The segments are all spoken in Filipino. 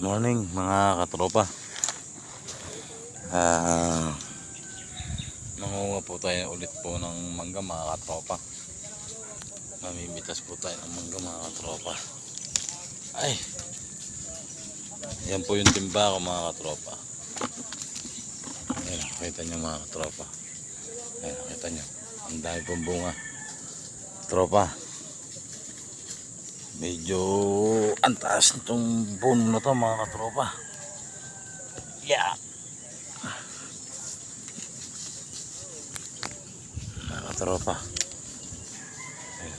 Morning mga katropa. Mangunga po tayo ulit po ng mangga mga katropa. Mamimitas po tayo ng mangga mga katropa. Ay, yan po yung timba ko mga katropa. Ayan, nakita nyo mga katropa. Ayan, nakita nyo, ang dami pong bunga tropa. Medyo ang taas nitong puno na to mga katropa. Yeah, mga katropa. Ayan.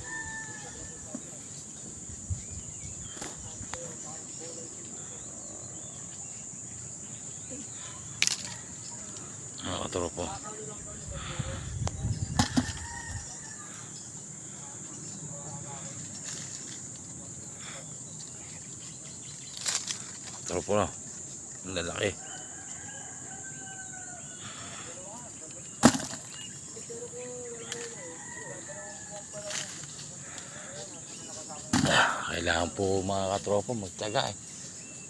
Mga katropa. Tropo na, ang lalaki. Kailangan po mga katropa magtiyaga eh.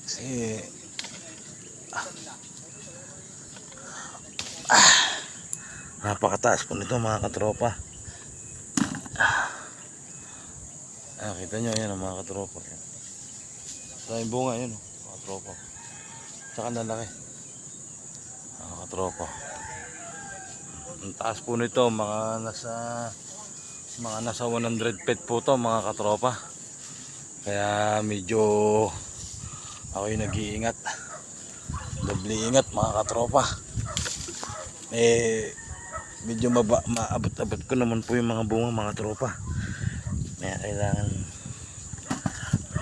Kasi napakataas po nito mga katropa. Kita nyo yan mga katropa. Daming bunga yun mga katropa. Tsaka lalaki mga katropa. Ang taas po nito mga nasa 100 feet po to mga katropa. Kaya medyo ako yung nag-iingat, doble ingat mga katropa. Medyo maabot-abot ko naman po yung mga bunga mga tropa. Kaya kailangan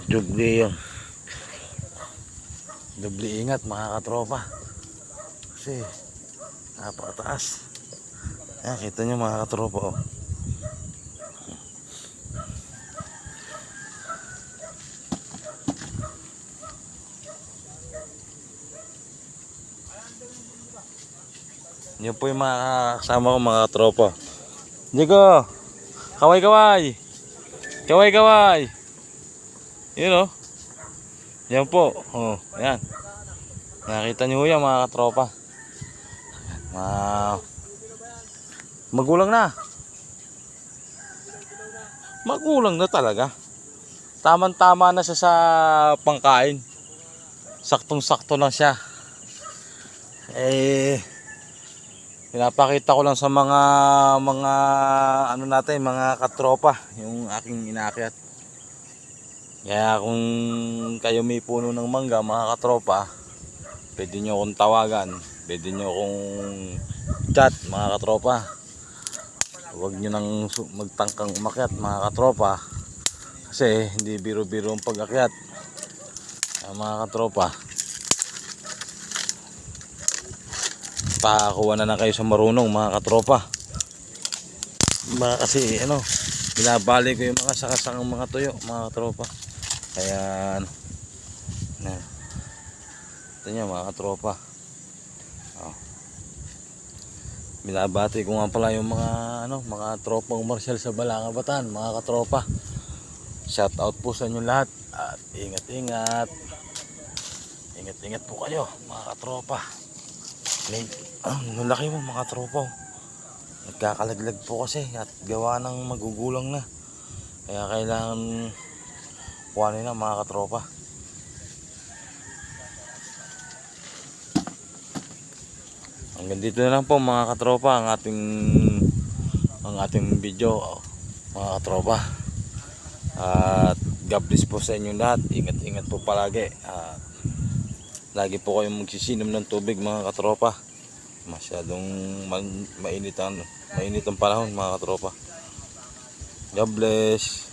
doble ingat mga katropa. Kasi napakataas. Ayan, kita nyo mga katropa oh. Yan po yung mga kasama ko mga katropa. Digo, kaway-kaway. Kaway-kaway. Yun oh. Yan po. Oh, yan. Nakita nyo yan mga katropa. Magulang na. Magulang na talaga. Tama-tama na siya sa pangkain. Saktong-sakto lang siya. Pinapakita ko lang sa mga ano natin, mga katropa, yung aking inakyat. Kaya kung kayo may puno ng mangga mga katropa, pwede nyo akong tawagan, pwede nyo akong chat mga katropa. Huwag nyo nang magtangkang umakyat mga katropa, kasi hindi biro-biro ang pag-akyat mga katropa. Pakakuha na kayo sa marunong mga katropa. Kasi binabali ko yung mga sakasangang mga tuyo mga katropa. Kaya ito nyo mga katropa. Binabati ko nga pala yung mga tropang marsyal sa Balanga, Bataan mga katropa. Shout out po sa inyo lahat. At ingat-ingat. Ingat-ingat po kayo mga katropa. Ang laki mo mga tropa. Nagkakalaglag po kasi at gawa ng magugulang na. Kaya kailangan kuhanin na mga katropa. Hanggang dito na lang po mga katropa ang ating video mga katropa. At God bless po sa inyo lahat. Ingat-ingat po palagi. Lagi po kayong magsisinom ng tubig mga katropa. Masyadong mainit ang panahon mga katropa. God bless.